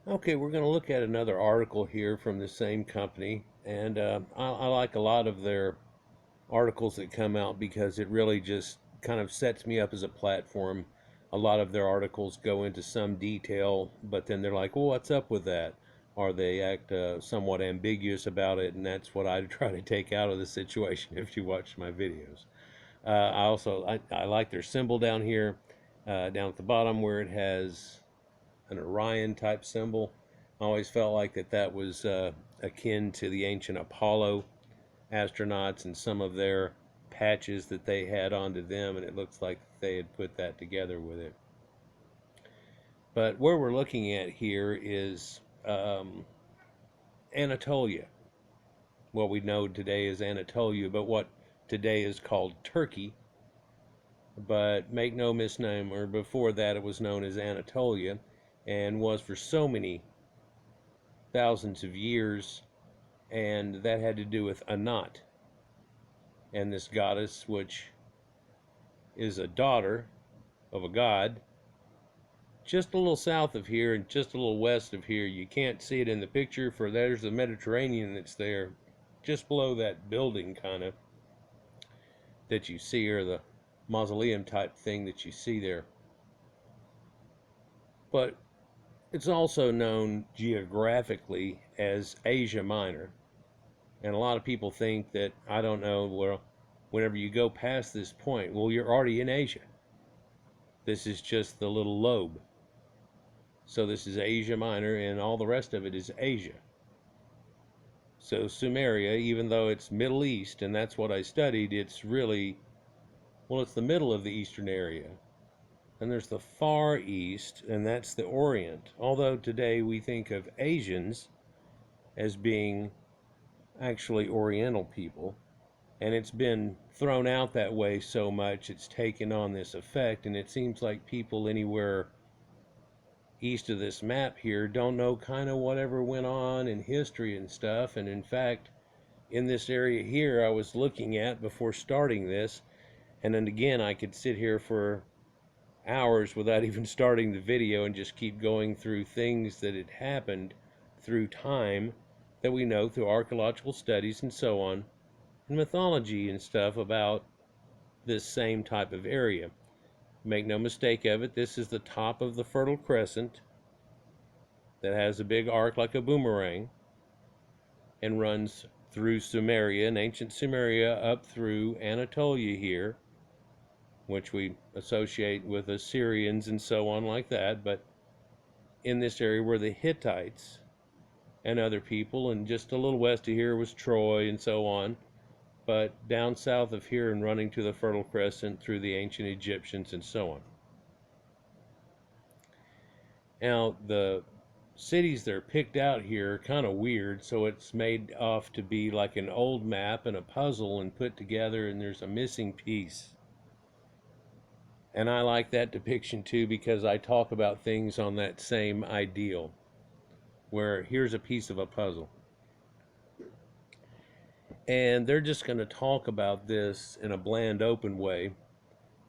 Okay, we're going to look at another article here from the same company, and I like a lot of their articles that come out because it really just kind of sets me up as a platform. A lot of their articles go into some detail, but then they're like, well, what's up with that? Or they act somewhat ambiguous about it, and that's what I try to take out of the situation if you watch my videos. I like their symbol down here, down at the bottom where it has an Orion type symbol. I always felt like that was akin to the ancient Apollo astronauts and some of their patches that they had onto them, and it looks like they had put that together with it. But where we're looking at here is Anatolia. What we know today is Anatolia, but what today is called Turkey. But make no misnomer, before that it was known as Anatolia, and was for so many thousands of years, and that had to do with Anat, and this goddess, which is a daughter of a god, just a little south of here and just a little west of here. You can't see it in the picture, for there's the Mediterranean that's there, just below that building kind of that you see, or the mausoleum type thing that you see there. But it's also known geographically as Asia Minor. And a lot of people think that, I don't know, well, whenever you go past this point, well, you're already in Asia. This is just the little lobe. So this is Asia Minor, and all the rest of it is Asia. So Sumeria, even though it's Middle East, and that's what I studied, it's really, well, it's the middle of the Eastern area. And there's the Far East, and that's the Orient. Although today we think of Asians as being actually Oriental people, and it's been thrown out that way so much, it's taken on this effect, and it seems like people anywhere east of this map here don't know kind of whatever went on in history and stuff. And in fact, in this area here I was looking at before starting this, and then again I could sit here for hours without even starting the video and just keep going through things that had happened through time that we know through archaeological studies and so on, and mythology and stuff about this same type of area. Make no mistake of it, this is the top of the Fertile Crescent that has a big arc like a boomerang and runs through Sumeria, and ancient Sumeria, up through Anatolia here, which we associate with Assyrians and so on like that. But in this area were the Hittites and other people, and just a little west of here was Troy and so on. But down south of here and running to the Fertile Crescent through the ancient Egyptians and so on. Now, the cities that are picked out here are kind of weird, so it's made off to be like an old map and a puzzle and put together, and there's a missing piece. And I like that depiction too, because I talk about things on that same ideal, where here's a piece of a puzzle. And they're just going to talk about this in a bland, open way.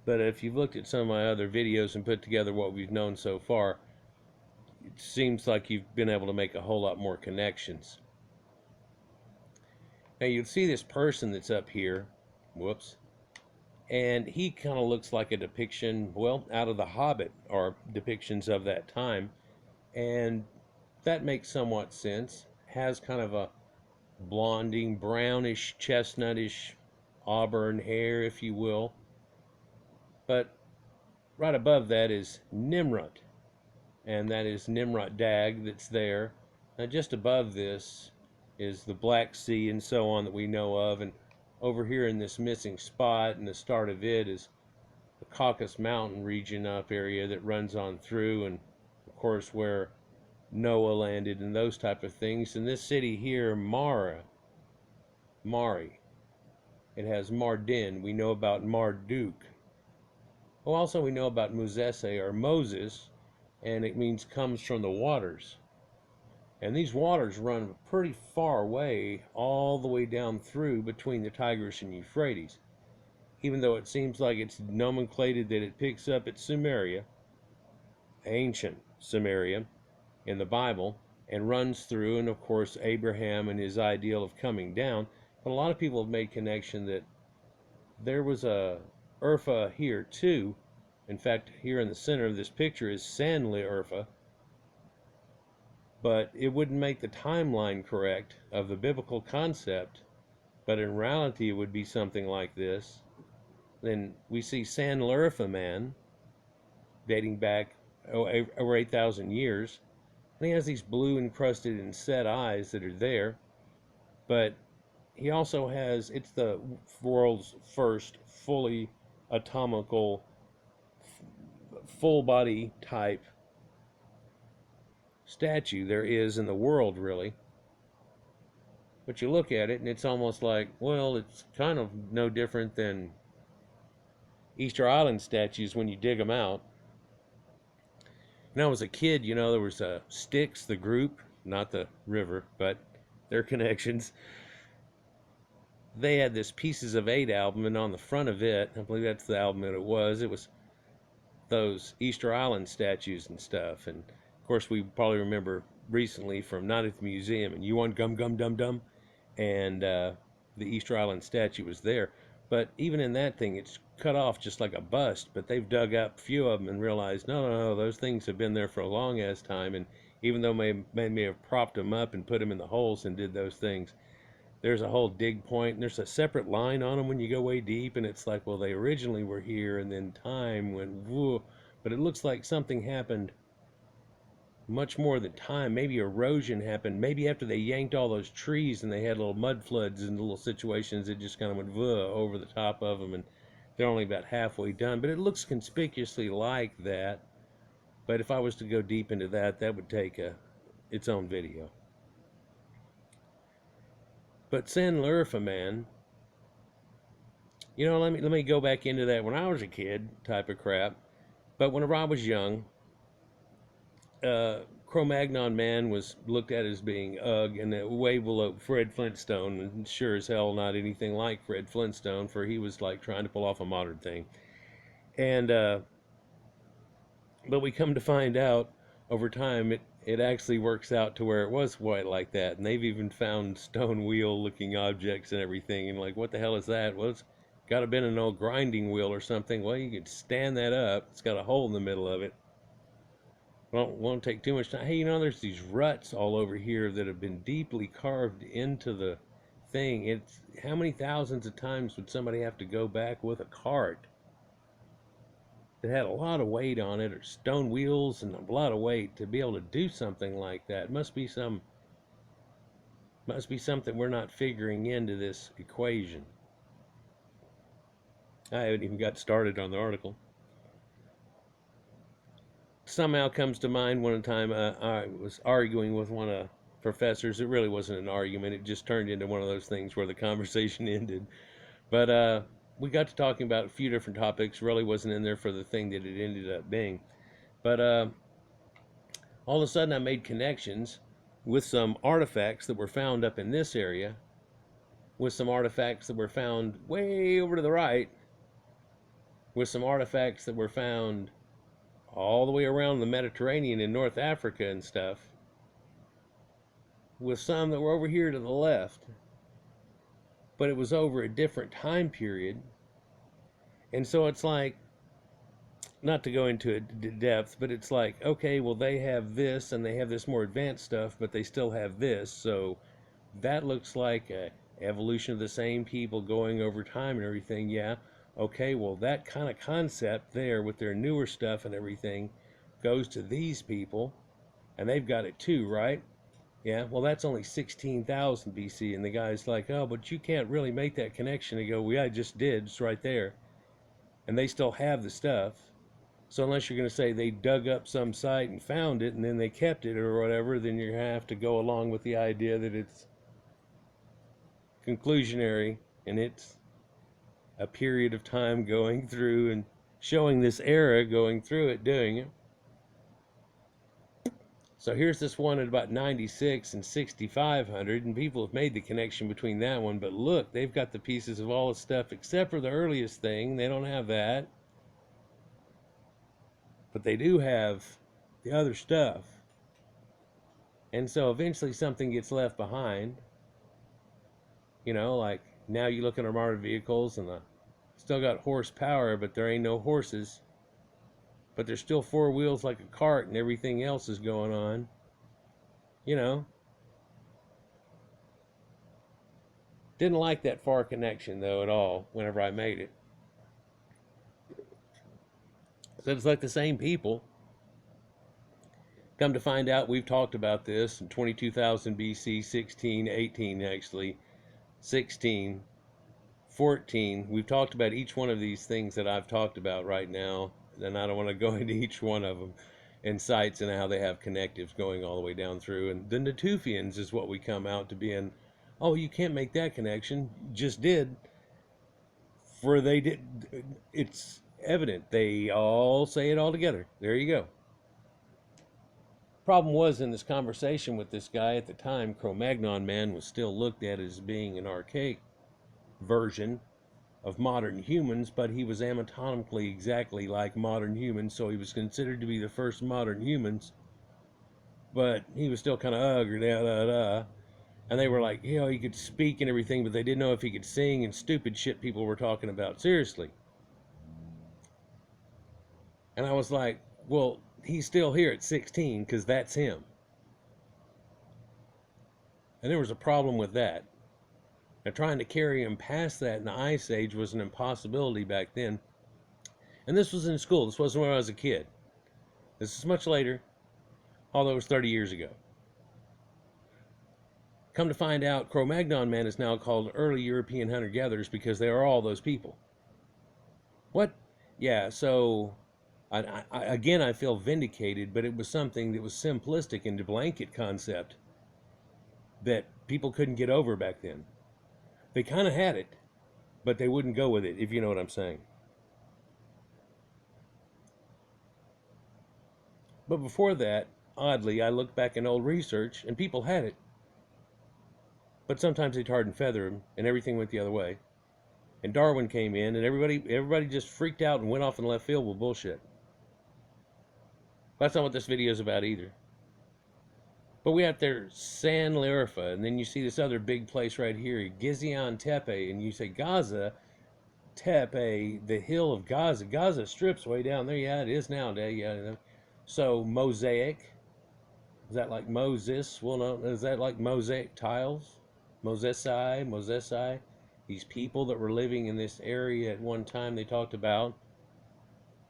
But if you've looked at some of my other videos and put together what we've known so far, it seems like you've been able to make a whole lot more connections. Now you'll see this person that's up here, whoops, and he kind of looks like a depiction, well, out of The Hobbit, or depictions of that time, and that makes somewhat sense. Has kind of a blonding, brownish, chestnutish, auburn hair, if you will. But right above that is Nimrod, and that is Nimrod Dag that's there. Now just above this is the Black Sea and so on that we know of, and over here in this missing spot, and the start of it, is the Caucasus Mountain region up area that runs on through, and of course where Noah landed and those type of things. And this city here, Mari, it has Mardin. We know about Marduk. Well, also we know about Moses, or Moses, and it means comes from the waters. And these waters run pretty far away, all the way down through between the Tigris and Euphrates. Even though it seems like it's nomenclated that it picks up at Sumeria, ancient Sumeria, in the Bible and runs through, and of course Abraham and his ideal of coming down. But a lot of people have made connection that there was a Urfa here too. In fact, here in the center of this picture is Sanli Urfa, but it wouldn't make the timeline correct of the biblical concept, but in reality it would be something like this. Then we see Sanli Urfa man dating back over 8,000 years, and he has these blue encrusted and set eyes that are there, but he also has, it's the world's first fully atomical, full body type statue there is in the world, really. But you look at it and it's almost like, well, it's kind of no different than Easter Island statues when you dig them out. When I was a kid, you know, there was Styx, the group, not the river, but their connections. They had this Pieces of Eight album, and on the front of it, I believe that's the album that it was those Easter Island statues and stuff. And of course, we probably remember recently from Night at the Museum, and You Want Gum Gum Dum Dum, and the Easter Island statue was there. But even in that thing, it's cut off just like a bust, but they've dug up a few of them and realized, no, those things have been there for a long ass time, and even though they may have propped them up and put them in the holes and did those things, there's a whole dig point, and there's a separate line on them when you go way deep, and it's like, well, they originally were here, and then time went whoa. But it looks like something happened much more than time. Maybe erosion happened. Maybe after they yanked all those trees and they had little mud floods and little situations, it just kind of went whoa over the top of them, and they're only about halfway done. But it looks conspicuously like that. But if I was to go deep into that, that would take its own video. But San Lurfa, man, you know, let me go back into that when I was a kid type of crap. But whenever I was young, Cro Magnon man was looked at as being ugh, and way below Fred Flintstone, and sure as hell not anything like Fred Flintstone, for he was like trying to pull off a modern thing. And but we come to find out over time it actually works out to where it was quite like that, and they've even found stone wheel looking objects and everything, and like, what the hell is that? Well, it's got to have been an old grinding wheel or something. Well, you could stand that up. It's got a hole in the middle of it. Won't take too much time. Hey, you know, there's these ruts all over here that have been deeply carved into the thing. It's how many thousands of times would somebody have to go back with a cart that had a lot of weight on it, or stone wheels and a lot of weight, to be able to do something like that? Must be something we're not figuring into this equation. I haven't even got started on the article. Somehow comes to mind one time I was arguing with one of the professors. It really wasn't an argument. It just turned into one of those things where the conversation ended. But we got to talking about a few different topics. Really wasn't in there for the thing that it ended up being. But all of a sudden I made connections with some artifacts that were found up in this area, with some artifacts that were found way over to the right, with some artifacts that were found all the way around the Mediterranean in North Africa and stuff, with some that were over here to the left, but it was over a different time period. And so it's like, not to go into it depth, but it's like, okay, well, they have this and they have this more advanced stuff, but they still have this, so that looks like a evolution of the same people going over time and everything. Yeah, okay, well, that kind of concept there with their newer stuff and everything goes to these people, and they've got it too, right? Yeah, well, that's only 16,000 BC, and the guy's like, oh, but you can't really make that connection. They go, well, yeah, I just did. It's right there. And they still have the stuff. So unless you're going to say they dug up some site and found it, and then they kept it or whatever, then you're going to have to go along with the idea that it's conclusionary, and it's a period of time going through and showing this era going through it, doing it. So here's this one at about 96 and 6,500, and people have made the connection between that one, but look, they've got the pieces of all the stuff except for the earliest thing. They don't have that, but they do have the other stuff. And so eventually something gets left behind. Like now you look at our modern vehicles and still got horsepower, but there ain't no horses. But there's still four wheels like a cart and everything else is going on. You know, Didn't like that far connection though at all whenever I made it. So it's like the same people. Come to find out, we've talked about this in 22,000 BC, 16, 18 actually, 16, 14. We've talked about each one of these things that I've talked about right now, and I don't want to go into each one of them and sites and how they have connectives going all the way down through. And the Natufians is what we come out to being, oh, you can't make that connection. Just did. For they did. It's evident. They all say it all together. There you go. Problem was, in this conversation with this guy at the time, Cro Magnon man was still looked at as being an archaic version of modern humans, but he was anatomically exactly like modern humans, so he was considered to be the first modern humans, but he was still kind of ugly, and they were like, he could speak and everything, but they didn't know if he could sing and stupid shit people were talking about, seriously. And I was like, well, he's still here at 16 because that's him. And there was a problem with that. Now, trying to carry him past that in the Ice Age was an impossibility back then. And this was in school. This wasn't when I was a kid. This is much later, although it was 30 years ago. Come to find out, Cro Magnon man is now called early European hunter-gatherers because they are all those people. What? Yeah, so again, I feel vindicated, but it was something that was simplistic in the blanket concept that people couldn't get over back then. They kind of had it, but they wouldn't go with it, if you know what I'm saying. But before that, oddly, I looked back in old research, and people had it. But sometimes they tarred and feathered them, and everything went the other way. And Darwin came in, and everybody just freaked out and went off in left field with bullshit. That's not what this video is about either. But we have there San Larifa, and then you see this other big place right here, Gizion Tepe, and you say Gaza Tepe, the hill of Gaza. Gaza Strip's way down there. Yeah, it is nowadays. Yeah. So mosaic, is that like Moses? Well, no, is that like mosaic tiles? Mosesi. These people that were living in this area at one time they talked about.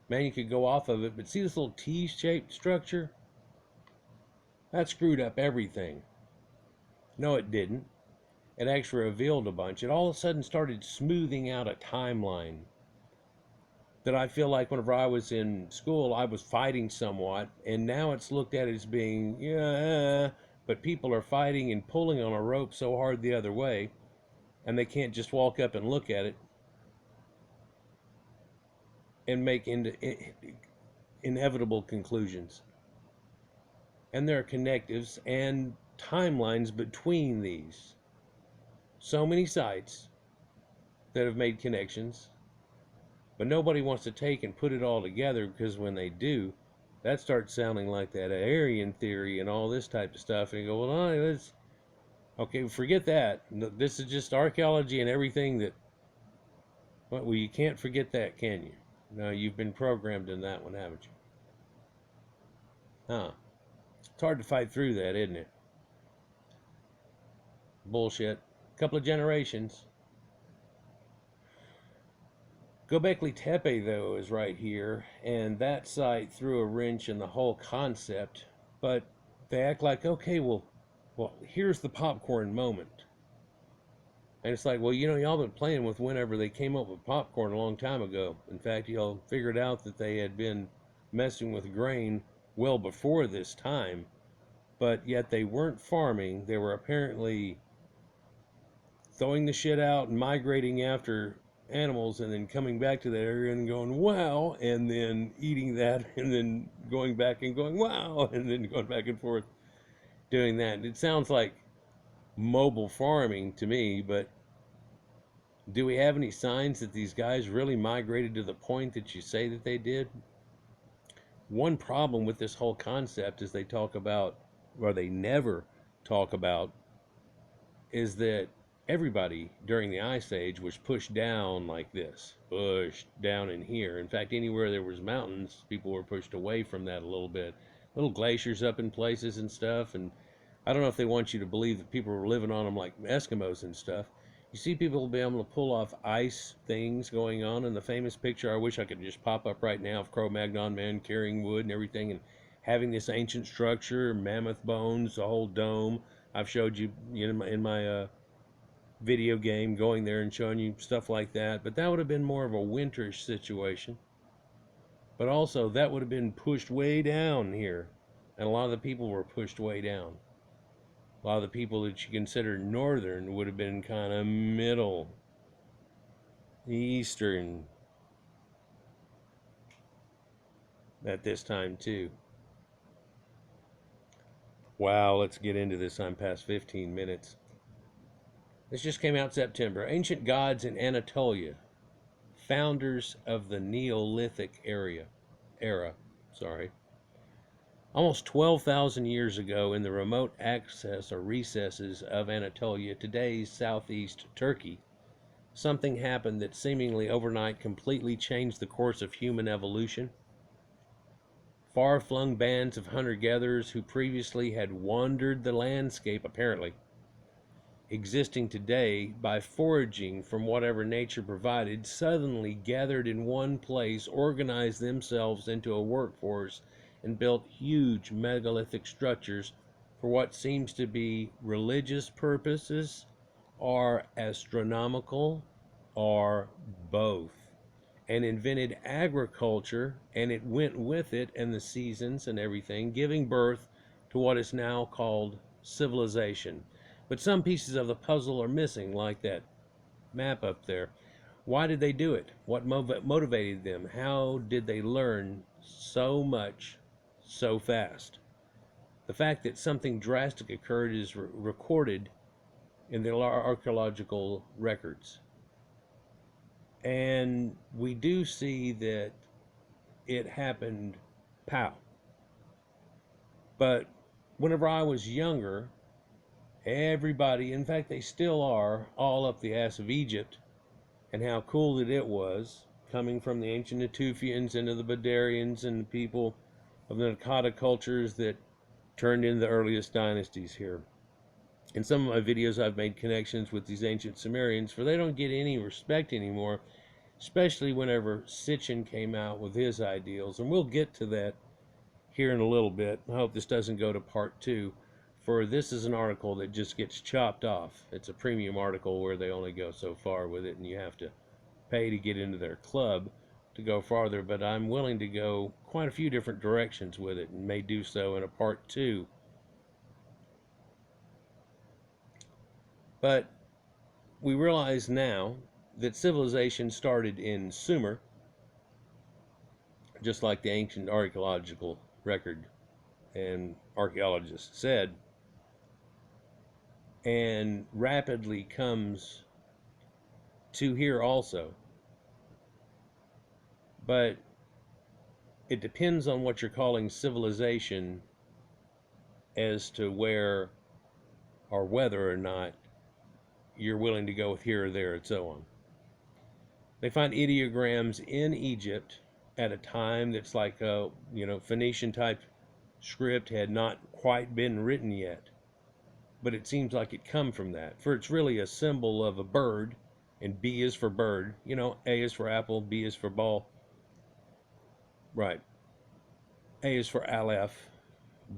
Man, you could go off of it, but see this little T-shaped structure? That screwed up everything. No, it didn't. It actually revealed a bunch. It all of a sudden started smoothing out a timeline that I feel like whenever I was in school, I was fighting somewhat, and now it's looked at as being, but people are fighting and pulling on a rope so hard the other way, and they can't just walk up and look at it and make inevitable conclusions. And there are connectives and timelines between these. So many sites that have made connections, but nobody wants to take and put it all together, because when they do, that starts sounding like that Aryan theory and all this type of stuff. And you go, well, okay, forget that. This is just archaeology and everything that, well, you can't forget that, can you? No, you've been programmed in that one, haven't you? Huh. It's hard to fight through that, isn't it? Bullshit. Couple of generations. Göbekli Tepe, though, is right here, and that site threw a wrench in the whole concept, but they act like, okay, well, here's the popcorn moment. And it's like, well, y'all been playing with whenever they came up with popcorn a long time ago. In fact, y'all figured out that they had been messing with grain well before this time, but yet they weren't farming. They were apparently throwing the shit out and migrating after animals, and then coming back to that area and going, wow, and then eating that, and then going back and going, wow, and then going back and forth doing that. It sounds like mobile farming to me, but do we have any signs that these guys really migrated to the point that you say that they did? One problem with this whole concept is they talk about or they never talk about, is that everybody during the Ice Age was pushed down like this, pushed down in here. In fact, anywhere there was mountains, people were pushed away from that a little bit. Little glaciers up in places and stuff, and I don't know if they want you to believe that people were living on them like Eskimos and stuff. You see people be able to pull off ice things going on, and the famous picture I wish I could just pop up right now of Cro Magnon men carrying wood and everything and having this ancient structure, mammoth bones, a whole dome. I've showed you, in my video game, going there and showing you stuff like that. But that would have been more of a winterish situation. But also, that would have been pushed way down here. And a lot of the people were pushed way down. A lot of the people that you consider northern would have been kind of middle, eastern at this time, too. Wow, let's get into this. I'm past 15 minutes. This just came out September. Ancient Gods in Anatolia. Founders of the Neolithic era. Almost 12,000 years ago, in the remote access or recesses of Anatolia, today's southeast Turkey, something happened that seemingly overnight completely changed the course of human evolution. Far-flung bands of hunter-gatherers who previously had wandered the landscape, apparently, existing today by foraging from whatever nature provided, suddenly gathered in one place, organized themselves into a workforce, and built huge megalithic structures for what seems to be religious purposes or astronomical or both, and invented agriculture, and it went with it, and the seasons and everything, giving birth to what is now called civilization. But some pieces of the puzzle are missing, like that map up there. Why did they do it? What motivated them? How did they learn so much so fast? The fact that something drastic occurred is recorded in the archeological records. And we do see that it happened, pow. But whenever I was younger, everybody, in fact, they still are, all up the ass of Egypt and how cool that it was, coming from the ancient Natufians into the Badarians and the people of the Nakata cultures that turned into the earliest dynasties here. In some of my videos, I've made connections with these ancient Sumerians, for they don't get any respect anymore, especially whenever Sitchin came out with his ideals. And we'll get to that here in a little bit. I hope this doesn't go to part 2. For this is an article that just gets chopped off. It's a premium article where they only go so far with it, and you have to pay to get into their club to go farther. But I'm willing to go quite a few different directions with it, and may do so in a part 2. But we realize now that civilization started in Sumer, just like the ancient archaeological record and archaeologists said, and rapidly comes to here also. But it depends on what you're calling civilization as to where or whether or not you're willing to go with here or there and so on. They find ideograms in Egypt at a time that's like a Phoenician type script had not quite been written yet. But it seems like it come from that. For it's really a symbol of a bird, and B is for bird. A is for apple, B is for ball. Right. A is for Aleph,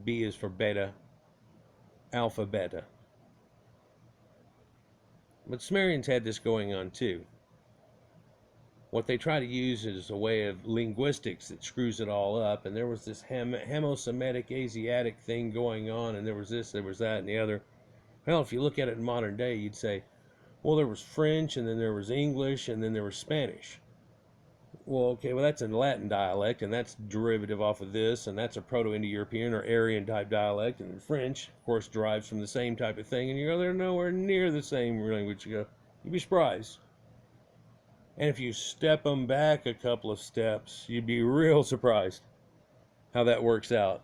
B is for beta, alpha, beta. But Sumerians had this going on too. What they try to use is a way of linguistics that screws it all up. And there was this Hamo-Semitic Asiatic thing going on, and there was this, there was that, and the other. Well, if you look at it in modern day, you'd say, well, there was French, and then there was English, and then there was Spanish. Well, okay, well, that's a Latin dialect, and that's derivative off of this, and that's a Proto-Indo-European or Aryan type dialect, and French, of course, derives from the same type of thing, and you go, they're nowhere near the same language. You'd be surprised. And if you step them back a couple of steps, you'd be real surprised how that works out.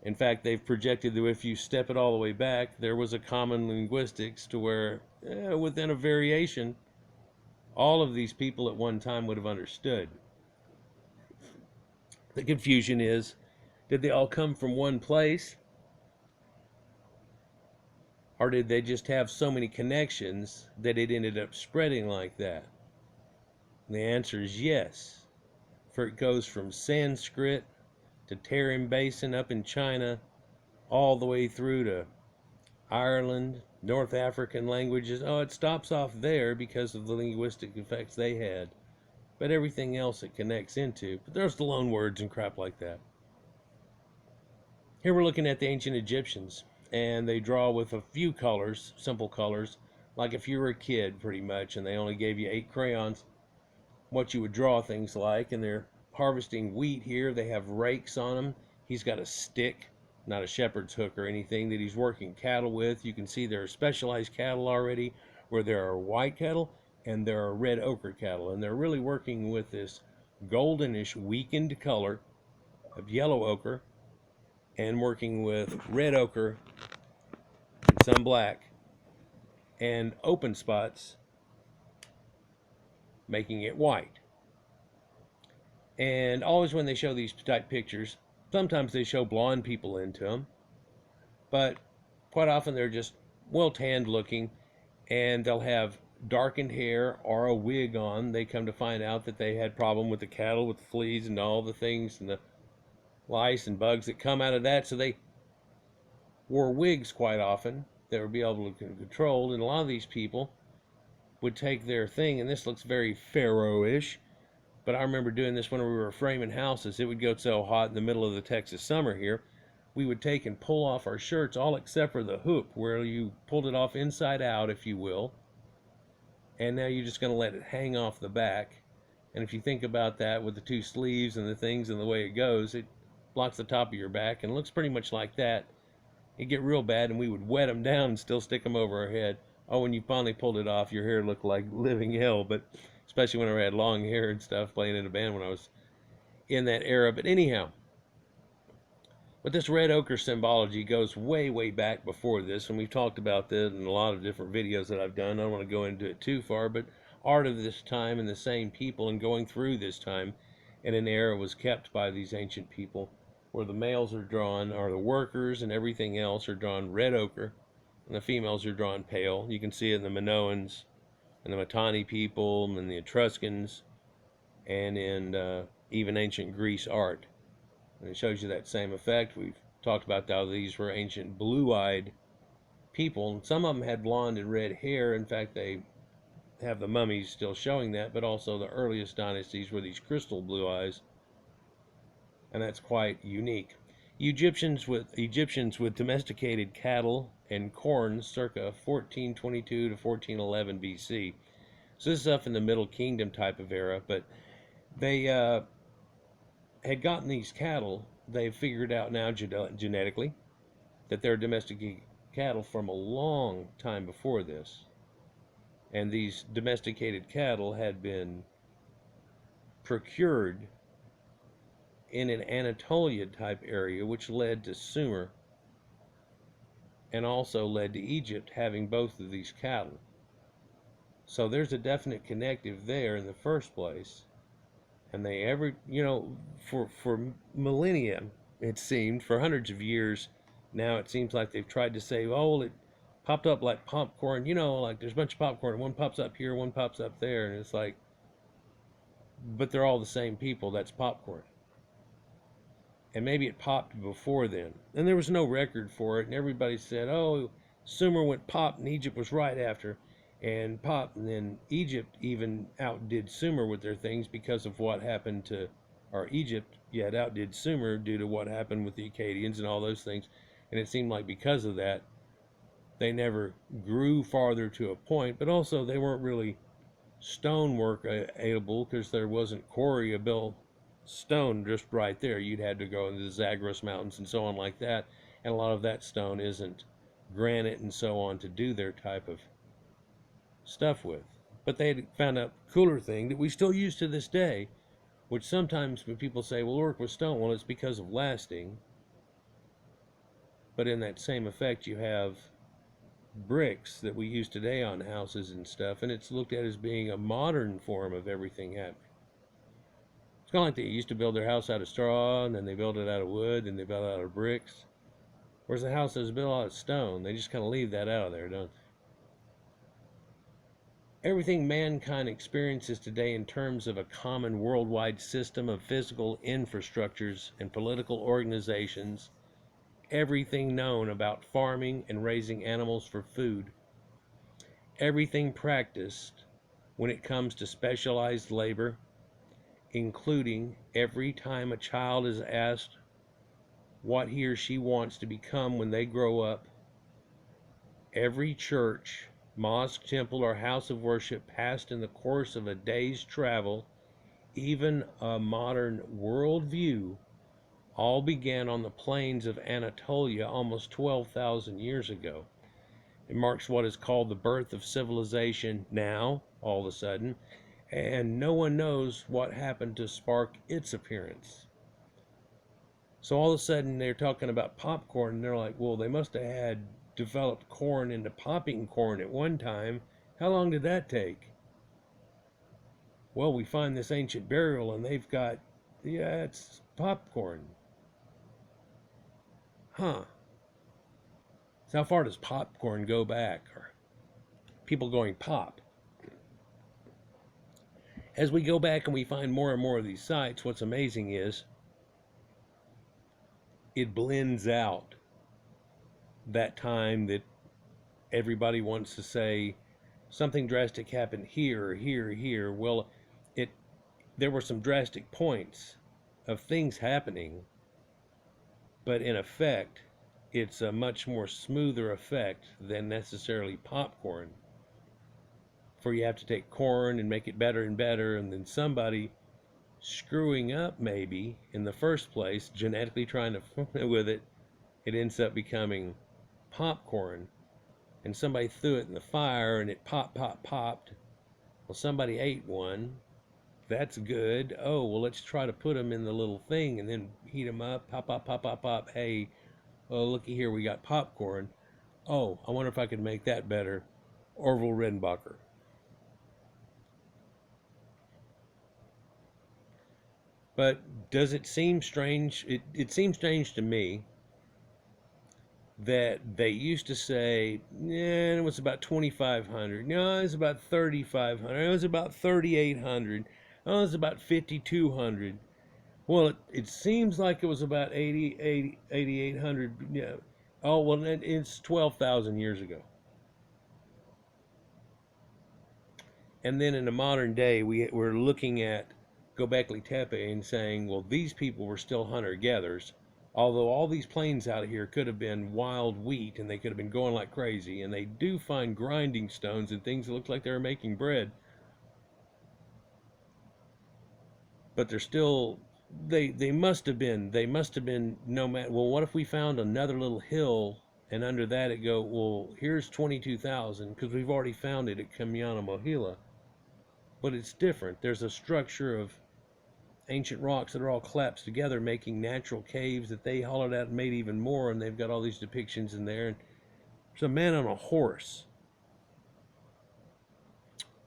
In fact, they've projected that if you step it all the way back, there was a common linguistics to where, within a variation, all of these people at one time would have understood. The confusion is, did they all come from one place? Or did they just have so many connections that it ended up spreading like that? And the answer is yes. For it goes from Sanskrit to Tarim Basin up in China, all the way through to Ireland, North African languages. Oh, it stops off there because of the linguistic effects they had. But everything else it connects into. But there's the loan words and crap like that. Here we're looking at the ancient Egyptians, and they draw with a few colors, simple colors, like if you were a kid pretty much, and they only gave you 8 crayons, what you would draw things like. And they're harvesting wheat here. They have rakes on them. He's got a stick, not a shepherd's hook or anything, that he's working cattle with. You can see there are specialized cattle already, where there are white cattle and there are red ochre cattle, and they're really working with this goldenish weakened color of yellow ochre, and working with red ochre and some black, and open spots, making it white. And always when they show these type pictures, sometimes they show blonde people into them, but quite often they're just well tanned looking, and they'll have darkened hair or a wig on. They come to find out that they had problem with the cattle, with the fleas and all the things and the lice and bugs that come out of that, so they wore wigs quite often that would be able to control. And a lot of these people would take their thing, and this looks very pharaoh-ish, but I remember doing this when we were framing houses. It would go so hot in the middle of the Texas summer here, we would take and pull off our shirts, all except for the hoop, where you pulled it off inside out, if you will, and now you're just going to let it hang off the back. And if you think about that with the 2 sleeves and the things and the way it goes, it blocks the top of your back and looks pretty much like that. It'd get real bad, and we would wet them down and still stick them over our head. Oh, when you finally pulled it off, your hair looked like living hell. But especially when I had long hair and stuff, playing in a band when I was in that era. But anyhow, but this red ochre symbology goes way, way back before this, and we've talked about this in a lot of different videos that I've done. I don't want to go into it too far, but art of this time and the same people and going through this time in an era was kept by these ancient people, where the males are drawn, or the workers and everything else are drawn red ochre, and the females are drawn pale. You can see it in the Minoans and the Mitanni people and the Etruscans, and in even ancient Greece art. And it shows you that same effect. We've talked about how these were ancient blue-eyed people, and some of them had blonde and red hair. In fact, they have the mummies still showing that, but also the earliest dynasties were these crystal blue eyes, and that's quite unique. Egyptians with domesticated cattle and corn circa 1422 to 1411 BC. So this is up in the Middle Kingdom type of era, but they had gotten these cattle. They've figured out now genetically that they're domesticated cattle from a long time before this. And these domesticated cattle had been procured in an Anatolian type area, which led to Sumer and also led to Egypt having both of these cattle. So there's a definite connective there in the first place. And they for millennia, it seemed, for hundreds of years now, it seems like they've tried to say, oh, it popped up like popcorn, like there's a bunch of popcorn, one pops up here, one pops up there, and it's like, but they're all the same people. That's popcorn. And maybe it popped before then, and there was no record for it, and everybody said, oh, Sumer went pop and Egypt was right after, and pop, and then Egypt even outdid Sumer with their things because of what happened to, or Egypt, yeah, it outdid Sumer due to what happened with the Akkadians and all those things. And it seemed like because of that, they never grew farther to a point, but also they weren't really stonework able, because there wasn't quarryable stone just right there. You'd had to go into the Zagros Mountains and so on like that, and a lot of that stone isn't granite and so on to do their type of stuff with. But they had found a cooler thing that we still use to this day, which sometimes when people say, well, work with stone, well, it's because of lasting. But in that same effect, you have bricks that we use today on houses and stuff, and it's looked at as being a modern form of everything happening. It's kind of like they used to build their house out of straw, and then they built it out of wood, and they built it out of bricks. Whereas the house is built out of stone. They just kind of leave that out of there, don't they? Everything mankind experiences today in terms of a common worldwide system of physical infrastructures and political organizations, everything known about farming and raising animals for food, everything practiced when it comes to specialized labor, including every time a child is asked what he or she wants to become when they grow up, every church, mosque, temple, or house of worship passed in the course of a day's travel, even a modern worldview, all began on the plains of Anatolia almost 12,000 years ago. It marks what is called the birth of civilization now, all of a sudden, and no one knows what happened to spark its appearance. So all of a sudden they're talking about popcorn, and they're like, well, they must have had developed corn into popping corn at one time. How long did that take? Well, we find this ancient burial, and they've got, yeah, it's popcorn. Huh. So how far does popcorn go back? Or people going pop? As we go back and we find more and more of these sites, what's amazing is it blends out that time that everybody wants to say something drastic happened here, here, here. Well, there were some drastic points of things happening, but in effect, it's a much more smoother effect than necessarily popcorn. For you have to take corn and make it better and better, and then somebody screwing up maybe in the first place, genetically trying to with it, it ends up becoming popcorn, and somebody threw it in the fire and it popped. Well, somebody ate one. That's good. Oh, well, let's try to put them in the little thing and then heat them up. Pop. Hey, oh, looky here, we got popcorn. Oh, I wonder if I could make that better. Orville Redenbacher. But does it seem strange? It seems strange to me that they used to say, yeah, it was about 2,500. No, it was about 3,500. It was about 3,800. Oh, it was about 5,200. Well, it seems like it was about 8,800. Yeah. Oh, well, it's 12,000 years ago. And then in the modern day, we're looking at Göbekli Tepe and saying, well, these people were still hunter-gatherers, although all these plains out here could have been wild wheat, and they could have been going like crazy, and they do find grinding stones and things that look like they were making bread. But they're still, they must have been no matter. Well, what if we found another little hill, and under that it go, well, here's 22,000, because we've already found it at Kamyana Mohila. But it's different. There's a structure of ancient rocks that are all collapsed together, making natural caves that they hollowed out and made even more, and they've got all these depictions in there. And there's a man on a horse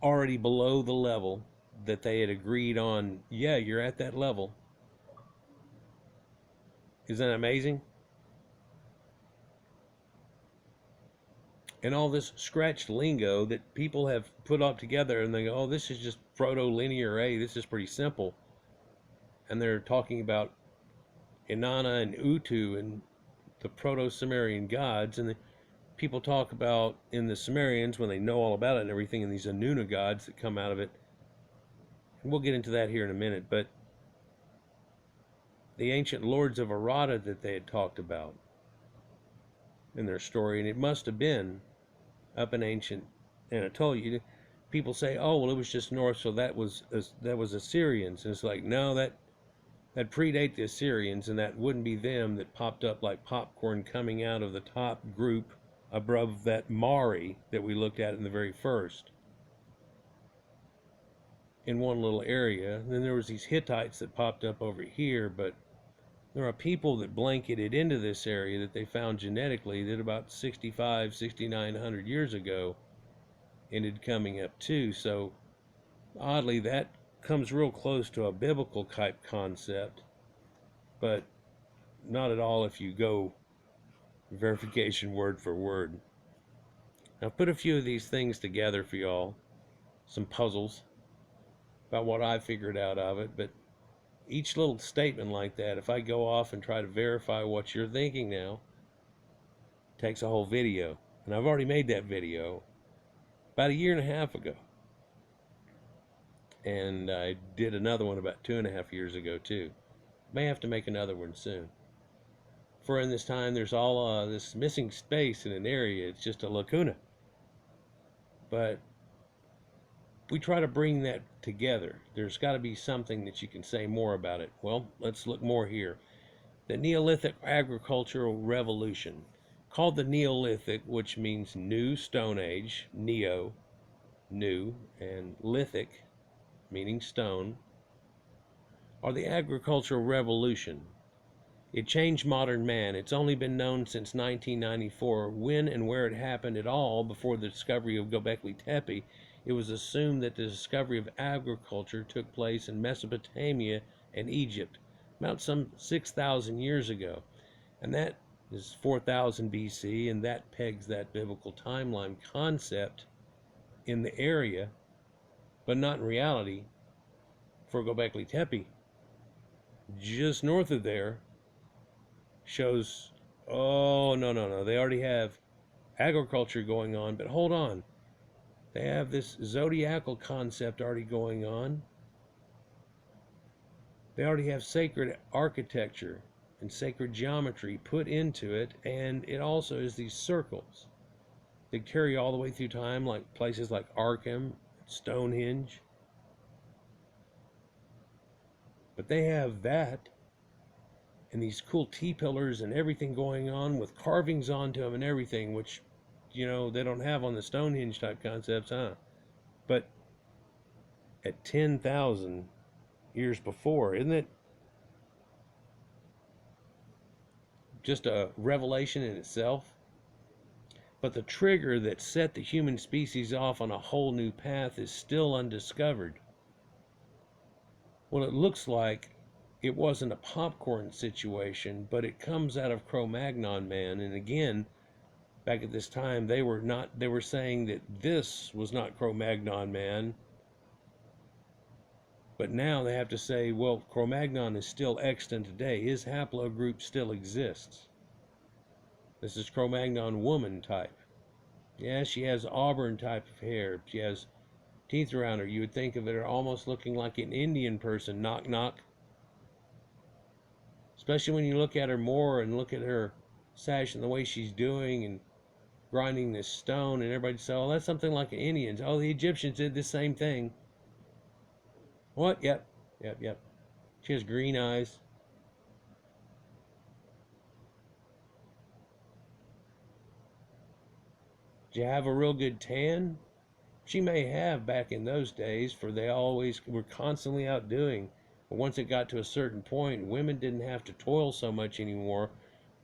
already below the level that they had agreed on. Yeah, you're at that level. Isn't that amazing? And all this scratched lingo that people have put up together, and they go, oh, this is just proto-linear A, this is pretty simple. And they're talking about Inanna and Utu and the proto-Sumerian gods, and the people talk about in the Sumerians, when they know all about it and everything, and these Anuna gods that come out of it. And we'll get into that here in a minute, but the ancient lords of Arata that they had talked about in their story, and it must have been up in ancient Anatolia. People say, oh, well, it was just north, so that was Assyrians. And it's like, no, that predate the Assyrians, and that wouldn't be them that popped up like popcorn coming out of the top group above that Mari that we looked at in the very first, in one little area. And then there was these Hittites that popped up over here, but There are people that blanketed into this area that they found genetically that about 65, 6,900 years ago ended coming up too. So oddly, that comes real close to a biblical type concept, but not at all if you go verification word for word. I've put a few of these things together for y'all, some puzzles about what I figured out of it, but each little statement like that, if I go off and try to verify what you're thinking now, takes a whole video. And I've already made that video about 1.5 years ago. And I did another one about 2.5 years ago too. May have to make another one soon. For in this time, there's all this missing space in an area. It's just a lacuna. But we try to bring that together. There's got to be something that you can say more about it. Well, let's look more here. The Neolithic agricultural revolution, called the Neolithic, which means new stone age, neo, new, and lithic, meaning stone, or the agricultural revolution. It changed modern man. It's only been known since 1994. When and where it happened at all before the discovery of Göbekli Tepe, it was assumed that the discovery of agriculture took place in Mesopotamia and Egypt, about some 6,000 years ago. And that is 4,000 BC, and that pegs that biblical timeline concept in the area, but not in reality for Göbekli Tepe. Just north of there shows, oh, no, they already have agriculture going on, but hold on. They have this zodiacal concept already going on. They already have sacred architecture and sacred geometry put into it, and it also is these circles that carry all the way through time, like places like Arkham, Stonehenge. But they have that, and these cool T-pillars and everything going on with carvings onto them and everything, which, you know, they don't have on the Stonehenge type concepts, huh? But at 10,000 years before, isn't it just a revelation in itself? But the trigger that set the human species off on a whole new path is still undiscovered. Well, it looks like it wasn't a popcorn situation, but it comes out of Cro Magnon man. And again, back at this time, they were saying that this was not Cro Magnon man. But now they have to say, well, Cro Magnon is still extant today. His haplogroup still exists. This is Cro Magnon woman type. Yeah, she has auburn type of hair. She has teeth around her. You would think of it almost looking like an Indian person. Knock, knock. Especially when you look at her more and look at her sash and the way she's doing and grinding this stone, and everybody says, oh, that's something like an Indian. Oh, the Egyptians did the same thing. What? Yep. She has green eyes. Did you have a real good tan? She may have back in those days, for they always were constantly out doing. But once it got to a certain point, women didn't have to toil so much anymore,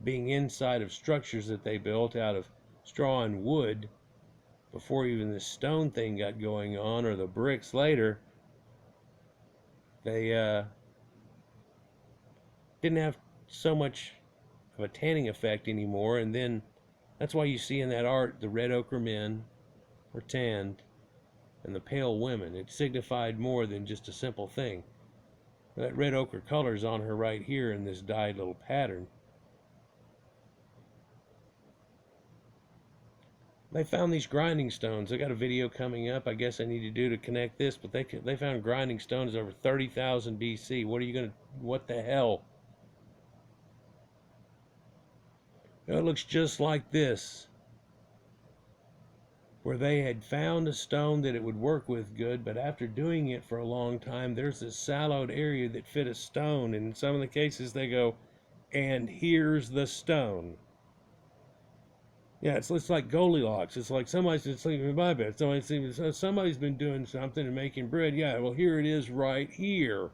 being inside of structures that they built out of straw and wood before even the stone thing got going on, or the bricks later. They didn't have so much of a tanning effect anymore, and then that's why you see in that art the red ochre men were tanned and the pale women. It signified more than just a simple thing. That red ochre color is on her right here in this dyed little pattern. They found these grinding stones. I got a video coming up I guess I need to do to connect this, but they found grinding stones over 30,000 BC. What the hell? It looks just like this, where they had found a stone that it would work with good, but after doing it for a long time, there's this sallowed area that fit a stone, and in some of the cases they go, and here's the stone. Yeah, it's like Goldilocks. It's like somebody's been sleeping in my bed. Somebody's been doing something and making bread. Yeah, well, here it is right here.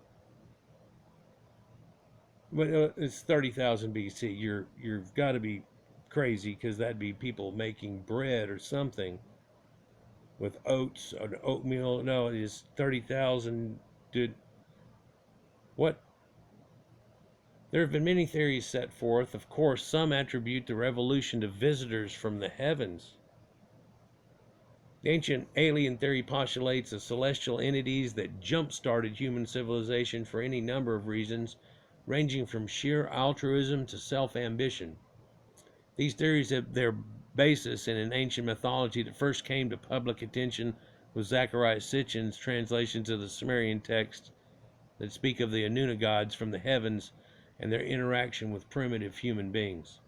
But it's 30,000 BC. You've got to be crazy, because that'd be people making bread or something with oats or oatmeal. No, it is 30,000. Dude, what? There have been many theories set forth. Of course, some attribute the revolution to visitors from the heavens. The ancient alien theory postulates a celestial entities that jump-started human civilization for any number of reasons, ranging from sheer altruism to self-ambition. These theories have their basis in an ancient mythology that first came to public attention with Zechariah Sitchin's translations of the Sumerian texts that speak of the Anuna gods from the heavens and their interaction with primitive human beings.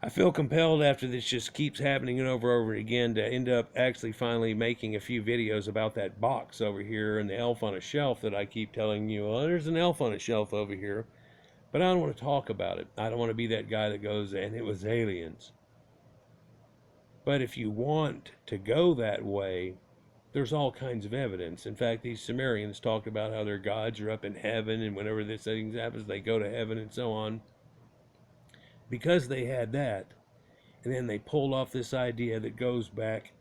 I feel compelled, after this just keeps happening over and over again, to end up actually finally making a few videos about that box over here and the elf on a shelf that I keep telling you, oh, there's an elf on a shelf over here. But I don't want to talk about it. I don't want to be that guy that goes, and it was aliens. But if you want to go that way, there's all kinds of evidence. In fact, these Sumerians talked about how their gods are up in heaven, and whenever this thing happens, they go to heaven and so on. Because they had that, and then they pulled off this idea that goes back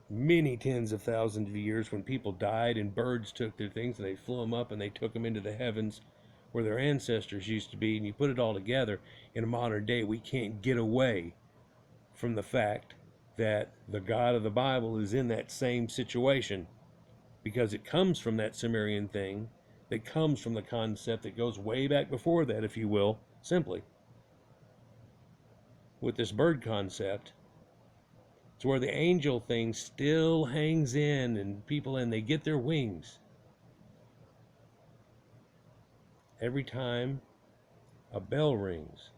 many tens of thousands of years, when people died and birds took their things and they flew them up and they took them into the heavens where their ancestors used to be. And you put it all together, in a modern day, we can't get away from the fact that the God of the Bible is in that same situation, because it comes from that Sumerian thing, that comes from the concept that goes way back before that, if you will, simply with this bird concept. It's where the angel thing still hangs in, and people, and they get their wings every time a bell rings.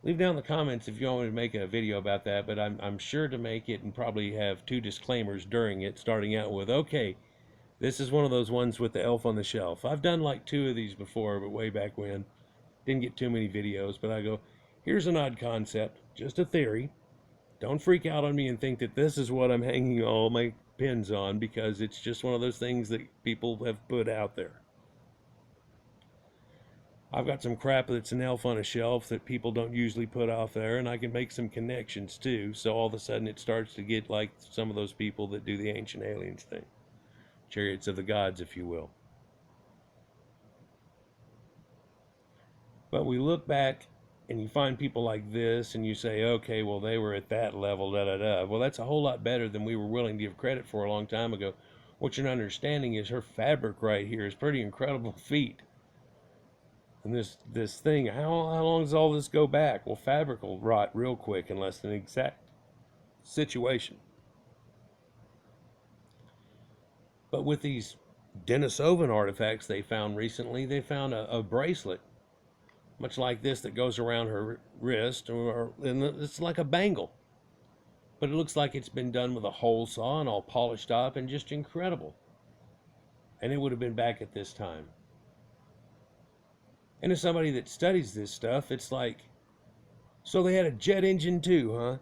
Leave down in the comments if you want me to make a video about that, but I'm sure to make it, and probably have 2 disclaimers during it, starting out with, okay, this is one of those ones with the elf on the shelf. I've done like 2 of these before, but way back when. Didn't get too many videos, but I go, here's an odd concept, just a theory. Don't freak out on me and think that this is what I'm hanging all my pins on, because it's just one of those things that people have put out there. I've got some crap that's an elf on a shelf that people don't usually put out there, and I can make some connections too. So all of a sudden it starts to get like some of those people that do the ancient aliens thing. Chariots of the gods, if you will. But we look back and you find people like this and you say, okay, well, they were at that level, da da da. Well, that's a whole lot better than we were willing to give credit for a long time ago. What you're not understanding is her fabric right here is pretty incredible feat. And this thing, how long does all this go back? Well, fabric will rot real quick unless an exact situation. But with these Denisovan artifacts they found recently, they found a bracelet, much like this, that goes around her wrist, and it's like a bangle. But it looks like it's been done with a hole saw and all polished up and just incredible. And it would have been back at this time. And as somebody that studies this stuff, it's like, so they had a jet engine too, huh?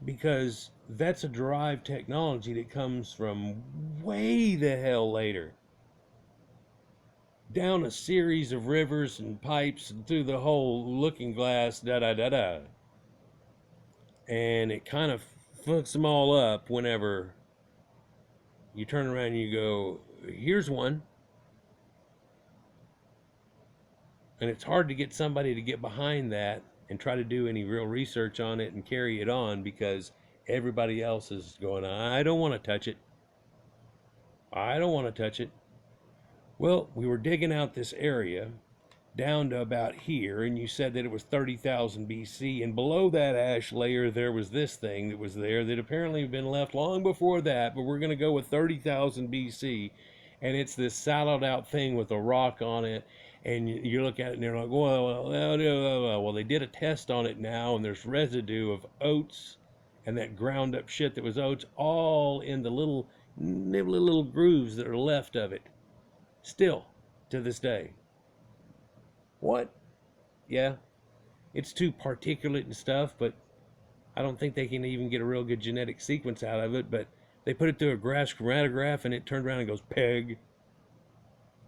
Because that's a derived technology that comes from way the hell later. Down a series of rivers and pipes and through the whole looking glass, da da da da. And it kind of fucks them all up whenever you turn around and you go, here's one. And it's hard to get somebody to get behind that and try to do any real research on it and carry it on, because everybody else is going, I don't want to touch it. I don't want to touch it. Well, we were digging out this area down to about here, and you said that it was 30,000 BC, and below that ash layer there was this thing that was there that apparently had been left long before that, but we're going to go with 30,000 BC, and it's this siloed out thing with a rock on it, and you look at it and you're like, well, they did a test on it now, and there's residue of oats and that ground up shit that was oats all in the little grooves that are left of it still to this day. What? Yeah, it's too particulate and stuff, but I don't think they can even get a real good genetic sequence out of it, but they put it through a grass chromatograph and it turned around and goes peg.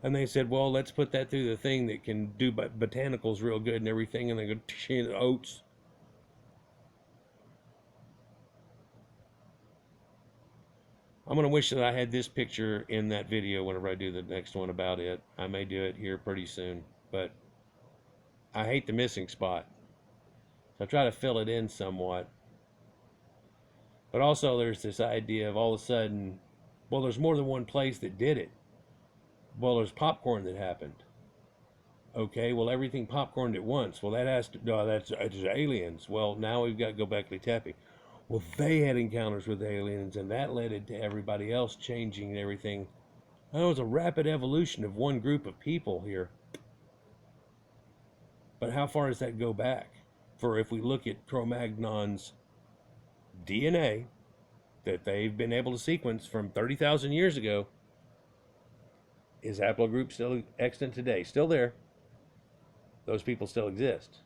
And they said, well, let's put that through the thing that can do botanicals real good and everything. And they go, oats. I'm going to wish that I had this picture in that video whenever I do the next one about it. I may do it here pretty soon, but I hate the missing spot. So I try to fill it in somewhat. But also there's this idea of all of a sudden, well, there's more than one place that did it. Well, there's popcorn that happened. Okay, well, everything popcorned at once. Well, that has to, no, that's aliens. Well, now we've got Göbekli Tepe. Well, they had encounters with aliens, and that led it to everybody else changing and everything. That was a rapid evolution of one group of people here. But how far does that go back? For if we look at Cro Magnon's DNA that they've been able to sequence from 30,000 years ago, is haplogroup still extant today? Still there. Those people still exist.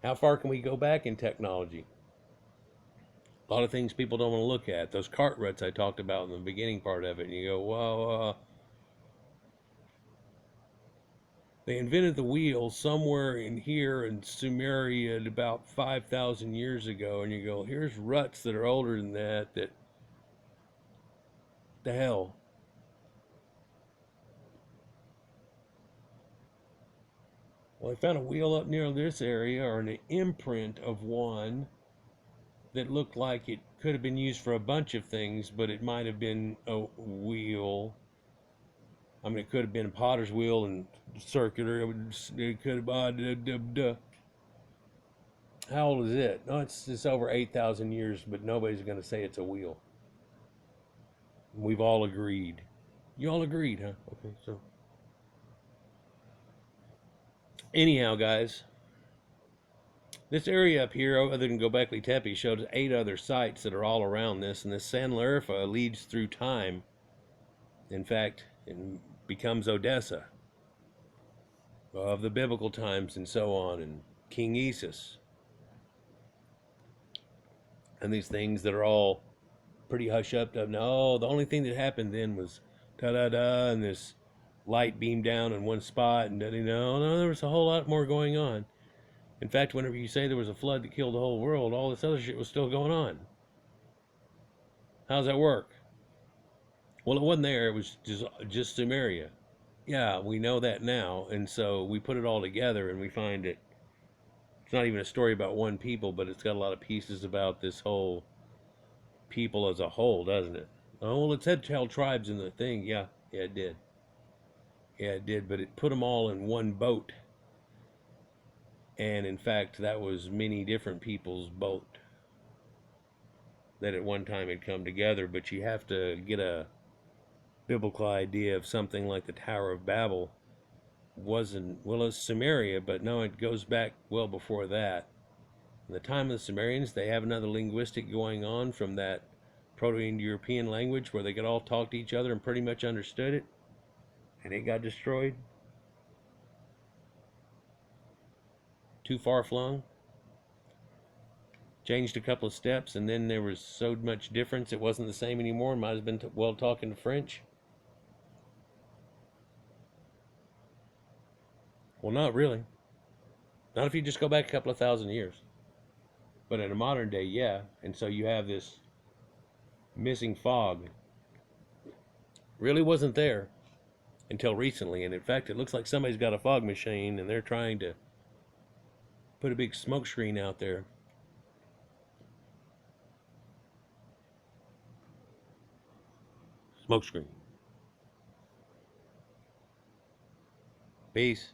How far can we go back in technology? A lot of things people don't want to look at. Those cart ruts I talked about in the beginning part of it, and you go, well, they invented the wheel somewhere in here in Sumeria about 5,000 years ago, and you go, here's ruts that are older than that, the hell? Well, I found a wheel up near this area, or an imprint of one that looked like it could have been used for a bunch of things, but it might have been a wheel. I mean, it could have been a potter's wheel and circular. It could have. How old is it? No, it's over 8,000 years, but nobody's going to say it's a wheel. We've all agreed. You all agreed, huh? Okay, so. Anyhow, guys, this area up here, other than Göbekli Tepe, shows 8 other sites that are all around this, and this San Larifa leads through time. In fact, it becomes Odessa of the biblical times and so on, and King Isis, and these things that are all pretty hush up. No, the only thing that happened then was da-da-da, and this light beamed down in one spot, and no, there was a whole lot more going on. In fact, whenever you say there was a flood that killed the whole world, all this other shit was still going on. How's that work? Well, it wasn't there. It was just Sumeria. Yeah, we know that now, and so we put it all together, and we find it. It's not even a story about one people, but it's got a lot of pieces about this whole people as a whole, doesn't it? Oh, well, it said tell tribes in the thing. Yeah, it did. Yeah, it did, but it put them all in one boat. And in fact, that was many different people's boat that at one time had come together. But you have to get a biblical idea of something like the Tower of Babel. Wasn't, well, it's Sumeria, but no, it goes back well before that. In the time of the Sumerians, they have another linguistic going on from that Proto-Indo-European language where they could all talk to each other and pretty much understood it, and it got destroyed. Too far flung. Changed a couple of steps, and then there was so much difference it wasn't the same anymore. Might have been well talking to French. Well, not really. Not if you just go back a couple of thousand years. But in a modern day, yeah. And so you have this missing fog. Really wasn't there until recently. And in fact, it looks like somebody's got a fog machine and they're trying to put a big smoke screen out there. Smoke screen. Peace.